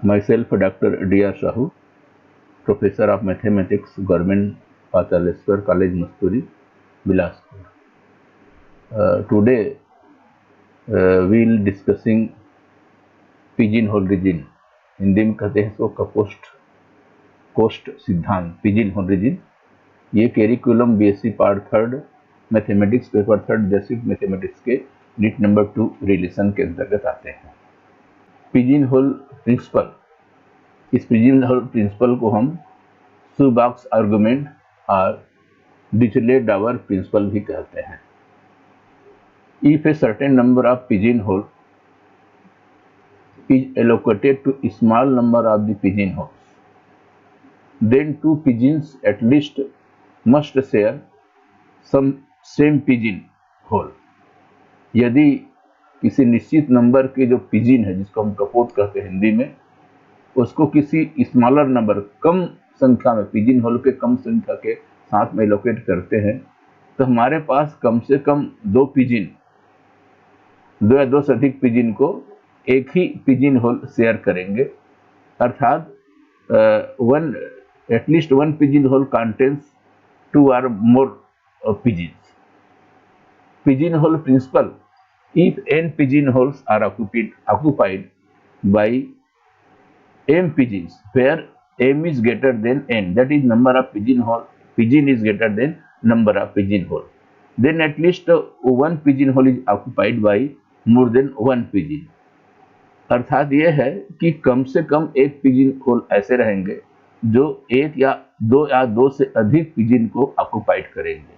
Myself, Dr. D.R. Sahu, Professor of Mathematics, Government Pachaleshwar College, Masturi, Bilaspur. Today we will discussing pigeonhole region. Hindi में कहते हैं इसको coast सिद्धांत, pidgin whole reason. ये curriculum BSc part 3 mathematics paper 3 basic mathematics के NEET number 2 relation के अंतर्गत आते हैं। पिजिन होल प्रिंसिपल, इस पिजिन होल प्रिंसिपल को हम शूबॉक्स आर्गुमेंट और डिरिचलेट-डावर प्रिंसिपल भी कहते हैं। If a certain number of pigeonholes is allocated to a small number of the pigeonholes, then two pigeons at least must share some same pigeonhole. यदि किसी निश्चित नंबर के जो पिजिन है, जिसको हम कपोत कहते हैं हिंदी में, उसको किसी स्मॉलर नंबर, कम संख्या में, पिजिन होल के कम संख्या के साथ में एलोकेट करते हैं, तो हमारे पास कम से कम दो या दो से अधिक पिजिन को एक ही पिजिन होल शेयर करेंगे। अर्थात at least one pigeon hole contains 2 or more pigeons. Pigeon hole principle: if n pigeon holes are occupied by m pigeons, where m is greater than n, that is number of pigeon is greater than number of pigeonhole, then at least one pigeonhole is occupied by more than one pigeon. अर्थात यह है कि कम से कम एक pidgin whole ऐसे रहेंगे जो एक या दो से अधिक पिजिन को ऑक्युपाइड करेंगे।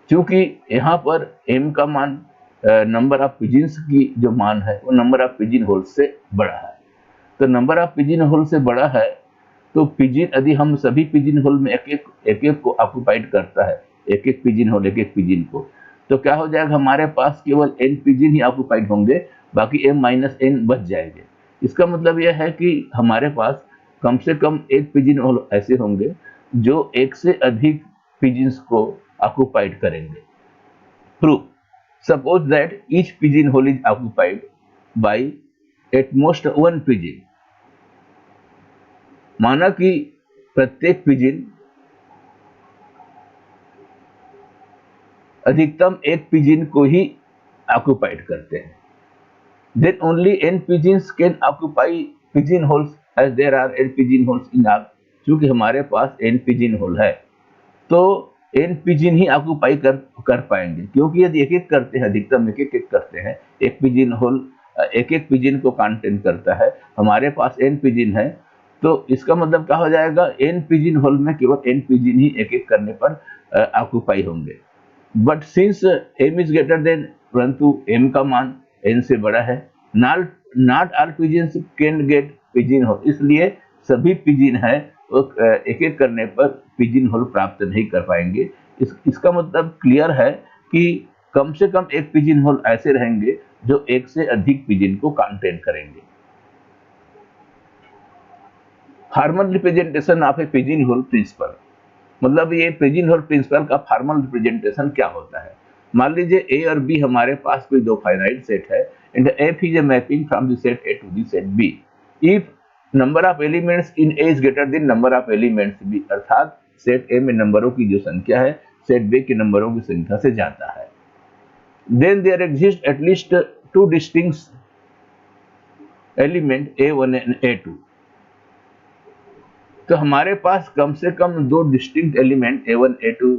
क्योंकि यहाँ पर m का मान नंबर ऑफ पिजिन्स की जो मान है वो नंबर ऑफ पिजिन होल से बड़ा है, तो नंबर ऑफ पिजिन होल से बड़ा है तो पिजिन, यदि हम सभी पिजिन होल में एक को ऑक्युपाइड करता है, एक पिजिन होल एक पिजिन को, तो क्या हो जाएगा, हमारे पास केवल n पिजिन ही ऑक्युपाइड होंगे, बाकी m-n बच जाएंगे। इसका मतलब यह है कि हमारे पास कम से कम एक पिजिन होल ऐसे होंगे जो एक से अधिक पिजिन्स को ऑक्युपाइड करेंगे। Proof: suppose that each pigeon hole is occupied by at most one pigeon. माना कि प्रत्येक पिजिन अधिकतम एक पिजिन को ही ऑक्युपाइड करते हैं। Then only n pigeons can occupy pigeon holes, as there are n pigeon holes in all. क्योंकि हमारे पास n पिजिन होल है तो n पिजिन ही ऑक्युपाई कर पाएंगे, क्योंकि यदि एक करते हैं, अधिकतम एक करते हैं, एक पिजिन होल एक पिजिन को कंटेन करता है, हमारे पास n पिजिन है, तो इसका मतलब क्या हो जाएगा, n पिजिन होल में केवल n पिजिन ही एक करने पर ऑक्युपाई होंगे। But since m is greater than, परंतु m का मान n से बड़ा है, not all pigeons can get pigeon hole, इसलिए सभी पिजिन है वो एक करने पर पिजिन होल प्राप्त नहीं कर पाएंगे। इसका मतलब क्लियर है कि कम से कम एक पिजिन होल ऐसे रहेंगे जो एक से अधिक पिजिन को कंटेन करेंगे। Formal representation of a pigeon hole principle, मतलब ये पिजिन होल प्रिंसिपल का फॉर्मल रिप्रेजेंटेशन क्या होता है। मान लीजिए ए और बी हमारे पास कोई दो फाइनाइट सेट है, and F is a mapping from the set A to the set B if number of elements in A is greater than number of elements B. अर्थात सेट ए में नंबरों की जो संख्या है सेट बी के नंबरों की संख्या से ज्यादा है। Then there exist at least two distinct element A1 and A2, तो हमारे पास कम से कम दो डिस्टिंक्ट एलिमेंट A1 A2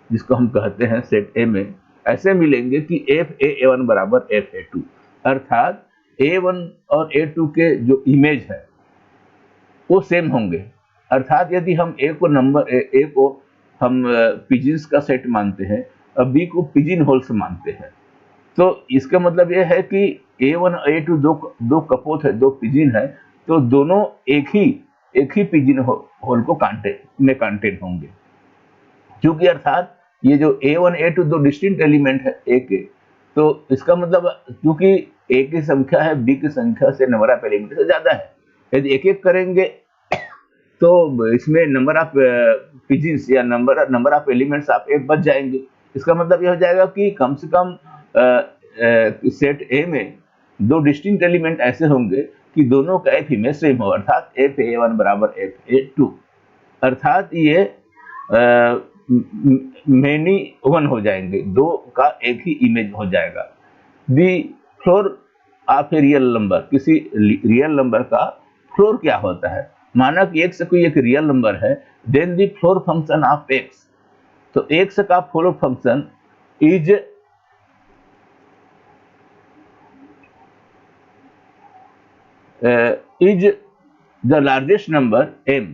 जिसको हम कहते हैं सेट ए में ऐसे मिलेंगे कि FA1 बराबर FA2। अर्थात A1 और A2 के जो इमेज है वो सेम होंगे। अर्थात यदि हम A को हम पिजिन्स का सेट मानते हैं और B को पिजिन होल्स मानते हैं, तो इसका मतलब यह है कि A1 और A2 दो कपोत है, दो पिजिन है, तो दोनों एक ही पिजिन होल को कंटेन होंगे। क्योंकि अर्थात ये जो A1 A2 दो डिस्टिंक्ट एलिमेंट है A के, तो इसका मतलब क्योंकि A की संख्या है B की संख्या से नंबर ऑफ एलिमेंट से ज्यादा है, यदि एक करेंगे तो इसमें नंबर ऑफ पिजिन्स या नंबर ऑफ एलिमेंट्स आप एक बच जाएंगे। इसका मतलब यह हो जाएगा कि कम से कम सेट ए में दो डिस्टिंक्ट एलिमेंट ऐसे होंगे कि दोनों का एफ इमेज सेम हो, अर्थात FA1 बराबर FA2, अर्थात ये मेनी वन हो जाएंगे, दो का एक ही इमेज हो जाएगा। The floor of a real number, किसी रियल नंबर का फ्लोर क्या होता है, माना कि एक्स कोई एक रियल नंबर है, then the floor function of X, तो एक्स का floor function is the largest number m,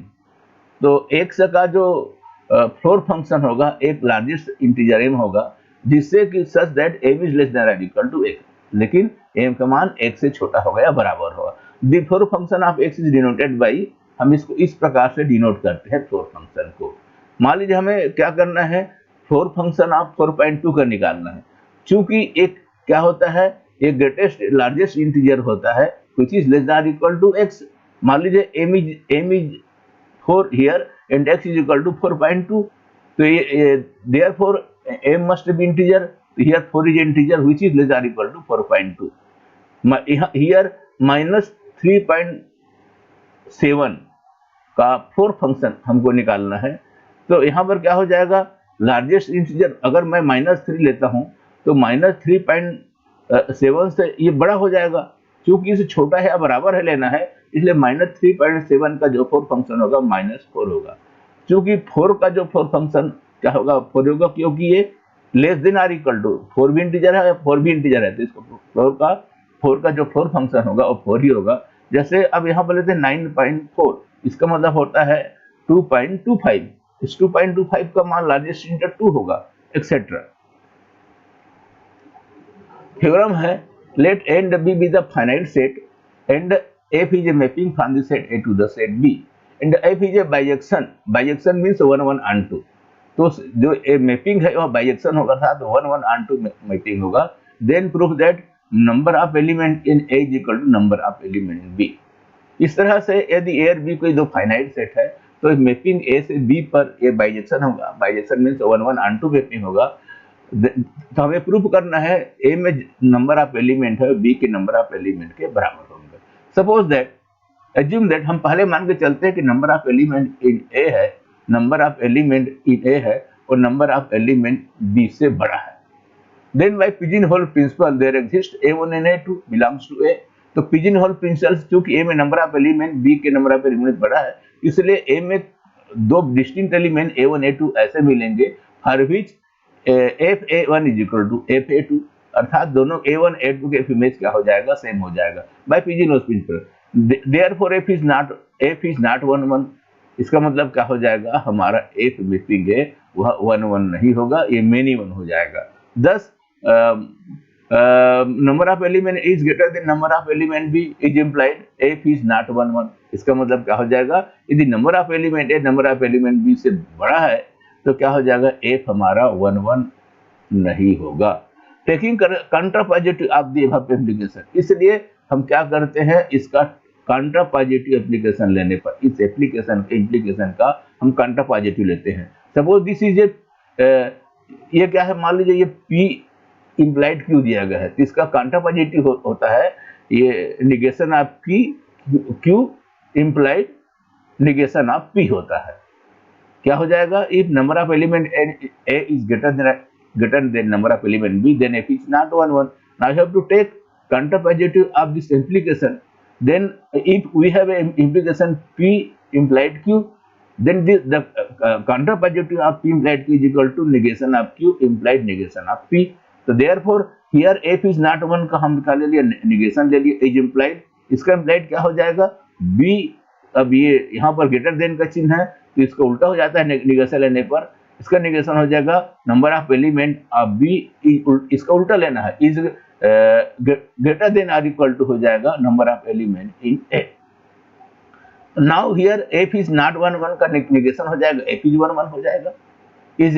तो x का जो फ्लोर फंक्शन होगा एक लार्जेस्ट इंटीजर m होगा, जिससे कि such that m is less then और इक्वल टू x, लेकिन m का मान x से छोटा होगा या बराबर होगा। The floor function of x is denoted by, हम इसको इस प्रकार से डिनोट करते हैं फ्लोर फंक्शन को। मान लीजिए हमें क्या करना है, फ्लोर फंक्शन ऑफ 4.2 का निकालना है। चूंकि एक क्या होता है, एक ग्रेटेस्ट लार्जेस्ट इंटीजर होता है which is less than or equal to x, मान लीजिए m is 4 here and x is equal to 4.2, तो ये therefore m must be integer, here 4 is integer which is less than or equal to 4.2, here minus 3.7 का four function हमको निकालना है। तो यहाँ पर क्या हो जाएगा, लार्जेस्ट इंटीजर अगर मैं -3 लेता हूँ तो -3.7 से ये बड़ा हो जाएगा, क्योंकि इसे छोटा है या बराबर है लेना है, इसलिए -3.7 का जो फोर फंक्शन होगा -4 होगा। क्योंकि 4 का जो फोर फंक्शन क्या होगा, 4 होगा, क्योंकि ये less than or equal to 4 भी इंटीजर है, 4 भी इंटीजर है, तो इसको 4 का जो फोर फंक्शन होगा वो 4 ही होगा। जैसे अब यहाँ पर लेते हैं 9.4, इसका मतलब होता है 2.25, इस 2.25 का मान लार्जेस्ट इंटीजर 2 होगा, एक्सेट्रा। थ्योरम है let and b be the finite set and f is a mapping from the set A to the set B and f is a bijection, bijection means 1 1 and 2, तो जो a mapping है वह bijection होगा था, तो 1 1 and 2 mapping होगा। Then proof that number of element in A is equal to number of element in B। इस तरह से यदि A और B कोई दो फाइनाइट सेट है तो मैपिंग A से B पर ये बाइजेक्शन होगा, बाइजेक्शन मीन्स 1 1 and 2 मैपिंग होगा। तो हमें प्रूफ करना है A में नंबर ऑफ एलिमेंट है, B के नंबर ऑफ एलिमेंट के बराबर होंगे। सपोज दैट, एज्यूम दैट, हम पहले मान के चलते हैं कि number of element in A है, number of element in A है और नंबर ऑफ एलिमेंट B से बड़ा है। Then by pigeon hole principle there exist A1 and A2 belongs to A, तो पिजन होल प्रिंसिपल क्योंकि A में number of element B के नंबर ऑफ एलिमेंट बड़ा है, इसलिए A में दो डिस्टिंक्ट एलिमेंट A1 A2 ऐसे मिलेंगे for which FA1 is equal to FA2, अर्थात दोनों A1 A2 के इमेज क्या हो जाएगा, सेम हो जाएगा by pigeon hole principle. Therefore F is not 1 1, इसका मतलब क्या हो जाएगा, हमारा F मैपिंग है वह 1 1 नहीं होगा, ये मेनी 1 हो जाएगा। दस number of element is greater than number of element B is implied F is not 1 1, इसका मतलब क्या हो जाएगा, यदि number of element A number of element B से बड़ा है तो क्या हो जाएगा, F हमारा 1 1 नहीं होगा। Taking contrapositive of the above application, इसलिए हम क्या करते हैं, इसका कंट्रापोजिटिव एप्लीकेशन लेने पर, इस एप्लीकेशन के इम्प्लीकेशन का हम कंट्रापोजिटिव लेते हैं। सपोज दिस इज ये क्या है, मान लीजिए ये P इम्प्लाइड Q दिया गया है, तो इसका कंट्रापोजिटिव होता है ये negation of Q implied negation of P होता है। क्या हो जाएगा, if number of element A is greater than number of element B, then F is not 1 1. Now you have to take contrapositive of this implication. Then if we have an implication P implied Q, then the contrapositive of P implied Q is equal to negation of Q implied negation of P. So therefore here F is not 1 का हम निकाल लिया, negation ले लिया, is implied, इसका implied क्या हो जाएगा B, अब ये यहाँ पर greater than का चिन्ह है तो इसका उल्टा हो जाता है negation लेने पर, इसका निगेशन हो जाएगा number of element of B, इसका उल्टा लेना है, is greater than or equal to हो जाएगा number of element in A. Now here F is not 1 1 का निगेशन हो जाएगा, एफ इज 1 1 हो जाएगा, is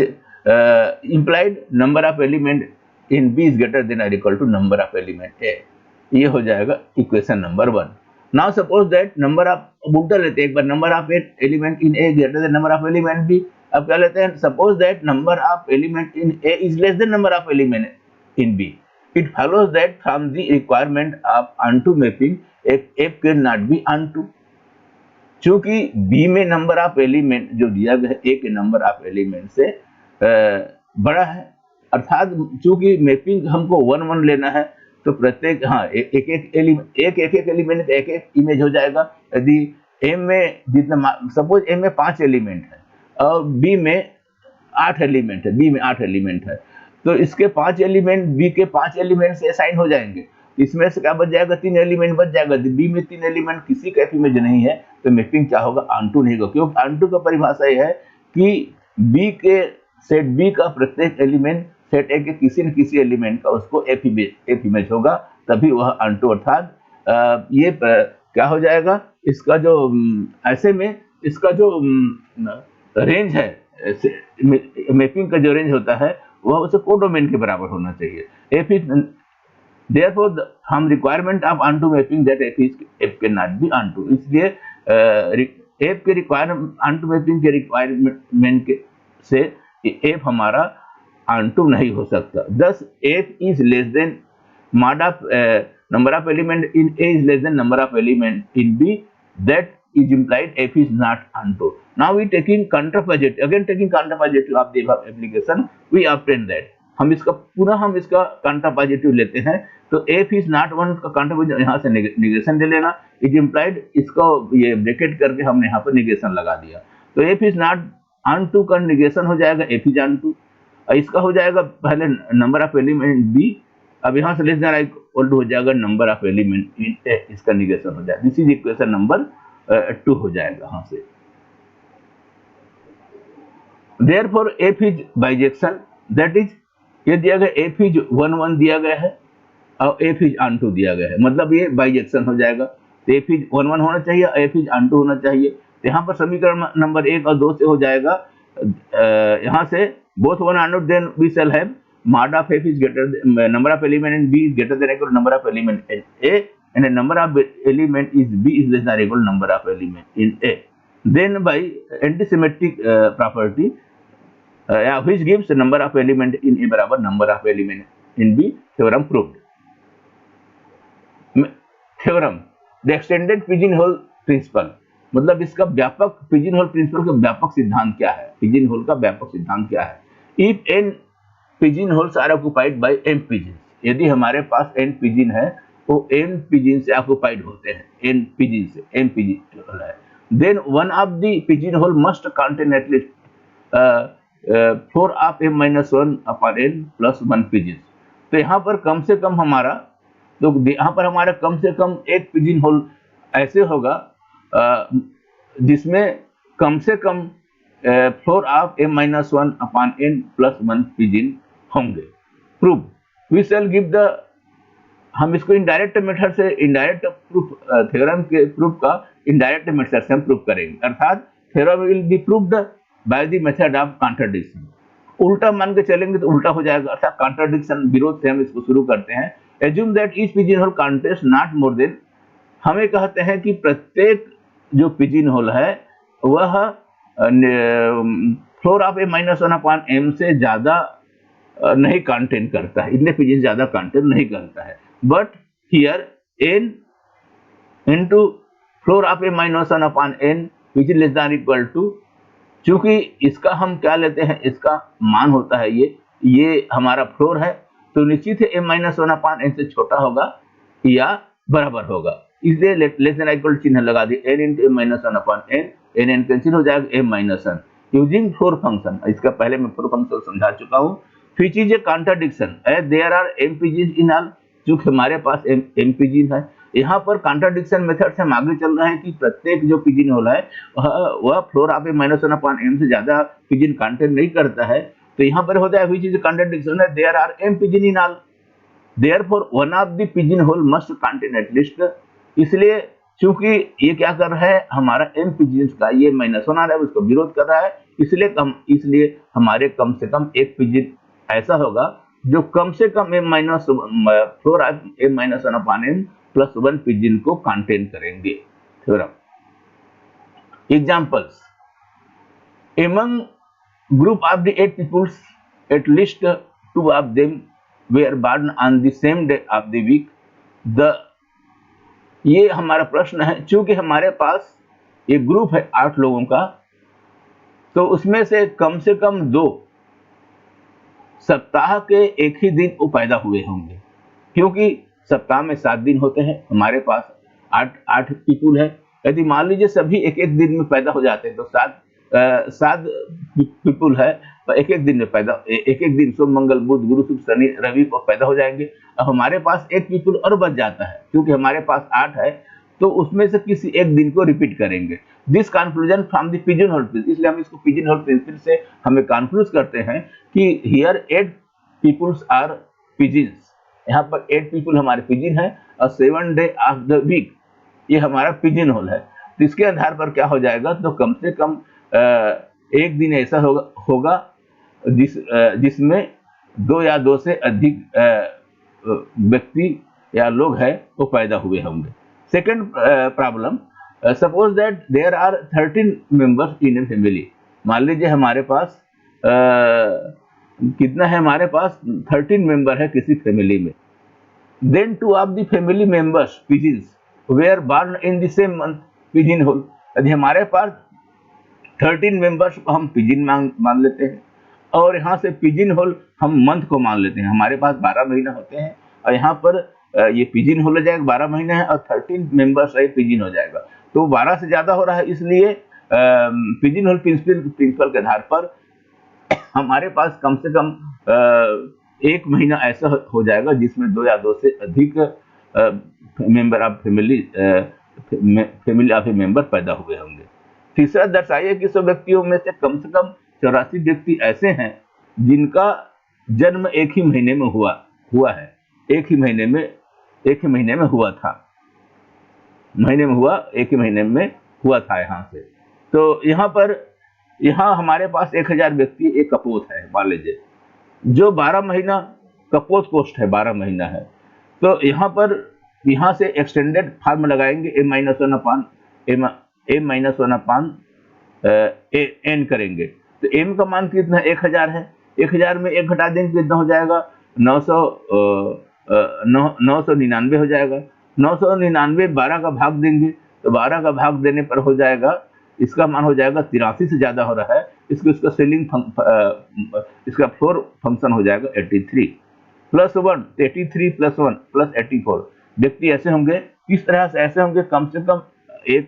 implied number of element in B is greater than or equal to number of element A, ये हो जाएगा equation number 1। Now suppose that number of, उल्टा लेते हैं एक बार, number of element in A greater than number of element B. अब क्या लेते हैं, suppose that number of element in A is less than number of element in B, it follows that from the requirement of onto mapping F cannot be onto. चूंकि B में number of element जो दिया गया है ए के number of element से बड़ा है, अर्थात चूंकि मैपिंग हमको 1 1 लेना है तो प्रत्येक एक एक एलिमेंट एक एक इमेज हो जाएगा। यदि एम में जितना सपोज एम में 5 एलिमेंट है और बी में 8 एलिमेंट है, बी में 8 एलिमेंट है, तो इसके 5 एलिमेंट बी के 5 एलिमेंट से असाइन हो जाएंगे। इसमें से क्या बच जाएगा, 3 एलिमेंट बच जाएगा। बी में 3 एलिमेंट किसी का इमेज नहीं है तो मैपिंग क्या होगा, ऑनटू नहीं होगा, क्योंकि ऑनटू का परिभाषा यह है कि बी के सेट बी का प्रत्येक एलिमेंट सेट ए के किसी न किसी एलिमेंट का उसको एफ इमेज होगा, तभी वह ऑनटू, अर्थात ये क्या हो जाएगा, इसका जो ऐसे में इसका जो रेंज है, मैपिंग का जो रेंज होता है वह उसे कोडोमेन के बराबर होना चाहिए। एफ इज therefore हम requirement of onto mapping that F can not be onto, इसलिए एफ के रिक्वायरमेंट onto मैपिंग के रिक्वायरमेंट से एफ हमारा onto नहीं हो सकता। thus F is less then mod of number of element in A is less than number of element in B, that is implied F is not onto. Now we taking contrapositive, again taking contrapositive of the above application, we obtain that हम इसका contrapositive लेते हैं तो F is not one का contrapositive यहाँ से negation ले लेना, is implied इसको ये ब्रैकेट करके हमने यहाँ पर negation लगा दिया, तो F is not onto का negation हो जाएगा F is onto, इसका हो जाएगा पहले नंबर ऑफ एलिमेंट B, अब यहाँ से लेस देन इक्वल टू हो जाएगा नंबर ऑफ एलिमेंट इन ए, इसका निगेशन हो जाएगा, दिस इज इक्वेशन नंबर 2 हो जाएगा यहाँ से। Therefore F is bijection, that is ये दिया गया एफ इज 1 1 दिया गया है और एफ इज ऑनटू दिया गया है, मतलब ये बाइजेक्शन हो जाएगा, तो एफ इज 1 1 होना चाहिए, एफ इज ऑनटू होना चाहिए। तो यहाँ पर समीकरण नंबर 1 और 2 से हो जाएगा, यहाँ से both 1 and then we shall have mod of f is greater than number of element in B is greater than equal to number of element in A, and the number of element is B is less than equal to number of element in A. Then by antisymmetric property which gives the number of element in A बराबर number of element in B, theorem proved. Theorem, the extended pigeonhole principle, मतलब इसका व्यापक pidgin-whole principal का व्यापक सिद्धांत क्या है, pidgin-whole का व्यापक सिद्धांत क्या है। If n pigeon holes are occupied by m pigeon, यदि हमारे पास n पिजिन है वो m पिजिन से ऑक्युपाइड होते हैं, n पिजिन से m पिजिन है, then one of the pigeon hole must contain at least 4 of m-1 upon n plus 1 pigeon. तो यहाँ पर कम से कम हमारा, तो यहाँ पर हमारा कम से कम एक पिजिन होल ऐसे होगा जिसमें कम से कम 4 of m-1 upon n plus 1 pigeon होंगे। Proof, we shall give the, हम इसको इनडायरेक्ट मेथड से, इनडायरेक्ट प्रूफ थ्योरम के प्रूफ का इनडायरेक्ट मेथड से हम प्रूफ करेंगे, अर्थात theorem will be proved by the method of contradiction. उल्टा मान के चलेंगे तो उल्टा हो जाएगा, अर्थात कॉन्ट्रडिक्शन विरोध से हम इसको शुरू करते हैं। Assume that each pigeon hole contains not more than, हमें कहते हैं कि प्रत्येक जो पिजिन होल है वह 4 ऑफ m-1 अपॉन m से ज्यादा नहीं कंटेन करता है, इतने पिजिन ज्यादा कंटेन नहीं करता है। But here n into 4 of m-1 upon n which is less than equal to, चूंकि इसका हम क्या लेते हैं, इसका मान होता है ये हमारा फ्लोर है, तो निश्चित है m-1 अपॉन n से छोटा होगा या बराबर होगा, इसलिए लेस देन इक्वल चिन्ह लगा दिए, n into m-1 upon n, n cancel हो जाएगा m-1 यूजिंग 4 फंक्शन, इसका पहले मैं 4 फंक्शन समझा चुका हूँ। which is a contradiction as there are m pigeons in all, चूंकि हमारे पास m पिजिन है, यहाँ पर कॉन्ट्राडिक्शन मेथड से हम आगे चल रहे हैं कि प्रत्येक जो पिजिन होल है वह floor of m-1 upon m से ज्यादा पिजिन कंटेन नहीं करता है, तो यहाँ पर होता है which is a contradiction है there are m pigeons in all, therefore one of the pigeon hole must contain at least, इसलिए चूंकि ये क्या कर रहा है, हमारा m पिजिन का ये -1 आ रहा है, उसको विरोध कर रहा है, इसलिए हमारे कम से कम एक पिजिन ऐसा होगा जो कम से कम floor m-1 upon n plus 1 pigeon को कंटेन करेंगे। Theorem, examples, among group of the 8 people at least 2 of them were born on the same day of the week, the ये हमारा प्रश्न है। चूंकि हमारे पास एक ग्रुप है 8 लोगों का, तो उसमें से कम 2 सप्ताह के एक ही दिन वो पैदा हुए होंगे, क्योंकि सप्ताह में 7 दिन होते हैं, हमारे पास 8 पीपुल है। यदि मान लीजिए सभी एक एक दिन में पैदा हो जाते हैं, तो 7 पीपुल है, तो एक एक दिन में पैदा, एक एक दिन सोम मंगल बुध गुरु शुक्र शनि रवि को पैदा हो जाएंगे। अब हमारे पास एक पीपुल और बच जाता है, क्योंकि हमारे पास 8 है, तो उसमें से किसी एक दिन को रिपीट करेंगे। This conclusion from the pigeon hole principle, इसलिए हम इसको पिजन होल प्रिंसिपल से हमें कंक्लूड करते हैं कि हियर 8 पीपुल्स आर पिजन्स। यहाँ पर 8 पीपुल हमारे पिजन है, और 7 डे ऑफ द वीक ये हमारा पिजन होल है। तो इसके आधार पर क्या हो जाएगा, तो कम से कम एक दिन ऐसा होगा जिसमें 2 या 2 से अधिक व्यक्ति या लोग हैं वो पैदा हुए होंगे। Second problem, suppose that there are 13 members in a family. मान लीजिए हमारे पास कितना है, हमारे पास 13 मेंबर है किसी फैमिली में। Then 2 of the family members pigeons were born in the same month, pigeon hole. यदि हमारे पास 13 मेंबर्स को हम पिजन मान लेते हैं, और यहाँ से पिजन होल हम मंथ को मान लेते हैं। हमारे पास 12 महीना होते हैं, और यहाँ पर ये पिजन होल हो जाएगा, 12 महीने है, और 13 मेंबर्स है पिजन हो जाएगा। तो 12 से ज्यादा हो रहा है, इसलिए पिजन होल प्रिंसिपल के आधार पर हमारे पास कम से कम एक महीना ऐसा हो जाएगा जिसमें 2 या 2 से अधिक member of family of A member पैदा हुए होंगे। तीसरा, दर्शाइए कि 100 व्यक्तियों में से कम 84 व्यक्ति ऐसे हैं जिनका जन्म एक ही महीने में हुआ है, एक ही महीने में हुआ था, एक ही महीने में हुआ था यहाँ से। तो यहाँ हमारे पास 1000 व्यक्ति एक कपोत है, मान लीजिए, जो 12 महीना कपोत पोस्ट है, 12 महीना है। तो यहाँ से एक्सटेंडेड फॉर्म लगाएंगे, n करेंगे। तो m का मान कितना है, 1000 है। 1000 में 1 घटा देंगे, कितना हो जाएगा, 999 हो जाएगा। 999 12 का भाग देंगे, तो 12 का भाग देने पर हो जाएगा, इसका मान हो जाएगा 83 से ज्यादा हो रहा है, इसका सेलिंग इसका फ्लोर फंक्शन हो जाएगा 83 + 1, 83 + 1 + 84 व्यक्ति ऐसे होंगे। किस तरह से ऐसे होंगे, कम से कम एक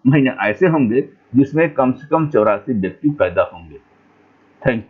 महीने ऐसे होंगे जिसमें कम से कम 84 व्यक्ति पैदा होंगे। Thank you.